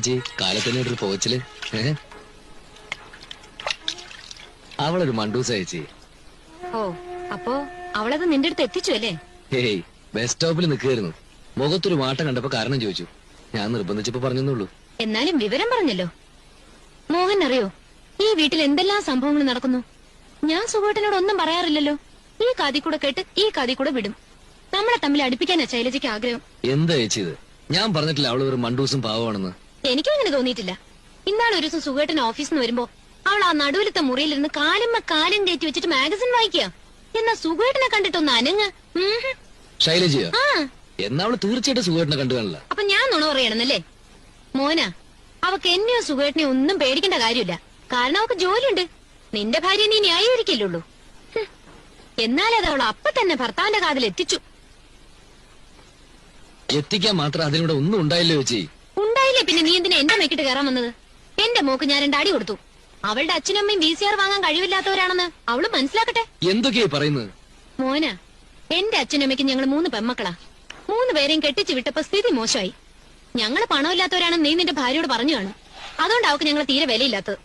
G കാലത്തിനൊരു പോച്ചില് അവളൊരു മണ്ടൂസ ചേച്ചി. ഓ അപ്പോ അവളത് നിന്റെ അടുത്ത് എത്തിച്ചു അല്ലേ? ഹേയ് ബസ് സ്റ്റോപ്പിൽ നിൽക്കുകയായിരുന്നു. മുഖത്തൊരു മാറ്റം കണ്ടപ്പോ കാരണം ചോദിച്ചു. ഞാൻ നിർബന്ധിച്ചപ്പോ പറഞ്ഞെന്നുള്ളൂ. എന്നാലും വിവരം പറഞ്ഞല്ലോ. മോഹൻ അറിയോ ഈ വീട്ടിൽ എന്തെല്ലാം സംഭവങ്ങൾ നടക്കുന്നു? ഞാൻ സുഖേട്ടനോട് ഒന്നും പറയാറില്ലല്ലോ. ഈ കാതി കൂടെ കേട്ട് ഈ കാതി കൂടെ വിടും. നമ്മളെ തമ്മിൽ അടുപ്പിക്കാനാ ശൈലജയ്ക്ക് ആഗ്രഹം. എന്താ ചേച്ചി ഇത്? ഞാൻ പറഞ്ഞിട്ടില്ല അവള് ഒരു മണ്ടൂസും പാവമാണെന്ന്. എനിക്കും അങ്ങനെ തോന്നിയിട്ടില്ല. ഇന്നാളെ ഒരു ദിവസം സുഖേട്ടൻ ഓഫീസിൽ നിന്ന് വരുമ്പോ അവൾ ആ നടുവിലത്തെ മുറിയിലിരുന്ന് കാലുമ്മ കാലും കയറ്റി വെച്ചിട്ട് മാഗസിൻ വായിക്കുക. എന്നാ സുഖേട്ടനെ കണ്ടിട്ടൊന്ന് അനങ്ങ്. ശൈലജയോ? എന്നാ അവള് തീർച്ചയായിട്ടും സുഖേട്ടനെ കണ്ടു കാണില്ല. അപ്പൊ ഞാൻ നുണ പറയണമെന്നല്ലേ? മോന, അവക്ക് എന്നെയോ സുഖേട്ടനെയോ ഒന്നും പേടിക്കേണ്ട കാര്യമില്ല. കാരണം അവക്ക് ജോലിയുണ്ട്. നിന്റെ ഭാര്യ നീ ന്യായീകരിക്കില്ലുള്ളൂ. എന്നാലത് അവൾ അപ്പൊ തന്നെ ഭർത്താവിന്റെ കാതിൽ എത്തിച്ചു. എത്തിക്കാൻ മാത്രം അതിലൂടെ ഒന്നും ഉണ്ടായില്ലോ ചേച്ചി. ഉണ്ടായില്ലേ പിന്നെ നീ എന്തിനാ എന്റെ മെക്കിട്ട് കയറാൻ വന്നത്? എന്റെ മോക്ക് ഞാൻ 2 അടി കൊടുത്തു. അവളുടെ അച്ഛനും അമ്മയും VCR വാങ്ങാൻ കഴിവില്ലാത്തവരാണെന്ന് അവള് മനസ്സിലാക്കട്ടെ. എന്തൊക്കെയാ പറയുന്നത്? മോന, എന്റെ അച്ഛനും അമ്മയ്ക്കും ഞങ്ങൾ 3 പെമ്മക്കളാ. 3 പേരെയും കെട്ടിച്ചു വിട്ടപ്പോ സ്ഥിതി മോശമായി. ഞങ്ങള് പണമില്ലാത്തവരാണെന്ന് നീ നിന്റെ ഭാര്യയോട് പറഞ്ഞു കാണും. അതുകൊണ്ട് അവക്ക് ഞങ്ങൾ തീരെ വിലയില്ലാത്തത്.